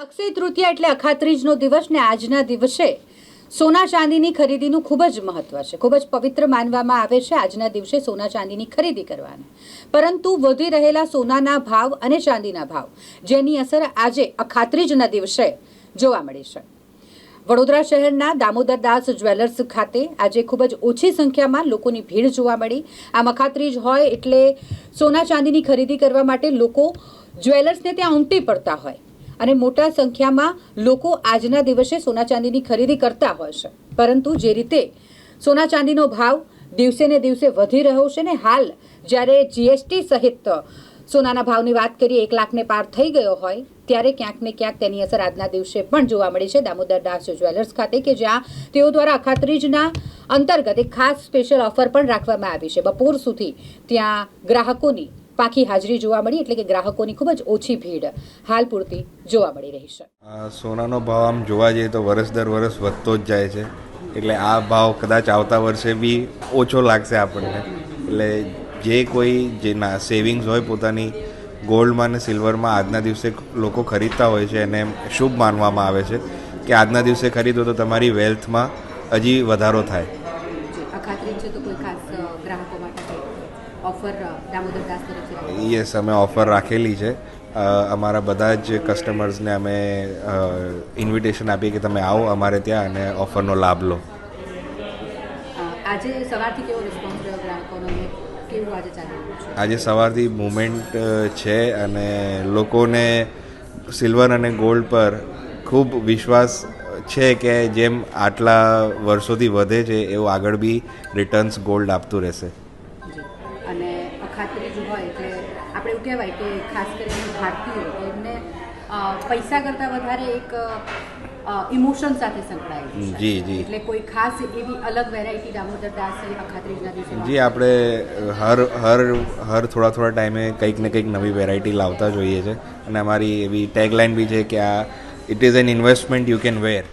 અક્ષય તૃતીયા એટલે અખાત્રીજનો દિવસ ને આજના દિવસે સોના ચાંદીની ખરીદીનું ખૂબ જ મહત્વ છે. ખૂબ જ પવિત્ર માનવામાં આવે છે આજના દિવસે સોના ચાંદીની ખરીદી કરવાની. પરંતુ વધી રહેલા સોનાના ભાવ અને ચાંદીના ભાવ જેની અસર આજે અખાત્રીજના દિવસે જોવા મળી છે. વડોદરા શહેરના દામોદરદાસ જ્વેલર્સ ખાતે આજે ખૂબ જ ઓછી સંખ્યામાં લોકોની ભીડ જોવા મળી. આમ અખાત્રીજ હોય એટલે સોના ચાંદીની ખરીદી કરવા માટે લોકો જ્વેલર્સને ત્યાં ઉમટી પડતા હોય અને મોટા સંખ્યામાં લોકો આજના દિવસે સોના ચાંદીની ખરીદી કરતા હોય છે. પરંતુ જે રીતે સોના ચાંદીનો ભાવ દિવસે ને દિવસે વધી રહ્યો છે ને હાલ જ્યારે જીએસટી સહિત સોનાના ભાવની વાત કરીએ 1 લાખને પાર થઈ ગયો હોય ત્યારે ક્યાંક ને ક્યાંક તેની અસર આજના દિવસે પણ જોવા મળી છે દામોદરદાસ જ્વેલર્સ ખાતે કે જ્યાં તેઓ દ્વારા અખાત્રીજના અંતર્ગત એક ખાસ સ્પેશિયલ ઓફર પણ રાખવામાં આવી છે. બપોર સુધી ત્યાં ગ્રાહકોની પાકી હાજરી જોવા મળી એટલે કે ગ્રાહકોની ખૂબ જ ઓછી ભીડ હાલ પૂરતી જોવા મળી રહી છે. સોનાનો ભાવ આમ જોવા જઈએ તો વર્ષ દર વર્ષ વધતો જ જાય છે એટલે આ ભાવ કદાચ આવતા વર્ષે બી ઓછો લાગશે આપણને. એટલે જે કોઈ જેના સેવિંગ્સ હોય પોતાની ગોલ્ડમાં અને સિલ્વરમાં આજના દિવસે લોકો ખરીદતા હોય છે એને શુભ માનવામાં આવે છે કે આજના દિવસે ખરીદો તો તમારી વેલ્થમાં હજી વધારો થાય. યસ, અમે ઓફર રાખેલી છે. અમારા બધા જ કસ્ટમર્સને અમે ઇન્વિટેશન આપીએ કે તમે આવો અમારે ત્યાં અને ઓફરનો લાભ લો. આજે સવારથી કેવો રિસ્પોન્સ રહ્યો ગ્રાહકોનો? કેવું આજે ચાલી રહ્યું છે? આજે સવારથી મુવમેન્ટ છે અને લોકોને સિલ્વર અને ગોલ્ડ પર ખૂબ વિશ્વાસ છે કે જેમ આટલા વર્ષોથી વધે છે એવું આગળ બી રિટર્ન્સ ગોલ્ડ આપતું રહેશે. અને અખાત્રીજ હોય એટલે આપણે એવું કહેવાય કે ખાસ કરીને ભારતીયો એમને પૈસા કરતાં વધારે એક ઇમોશન સાથે સંકળાયેલું છે. જી જી. એટલે કોઈ ખાસ એવી અલગ વેરાયટી દામોદરદાસ અખાત્રીજના દિવસે જી, આપણે હર થોડા ટાઈમે કંઈક ને કંઈક નવી વેરાયટી લાવતા જોઈએ છે અને અમારી એવી ટેગલાઇન બી છે કે આ it is an investment you can wear.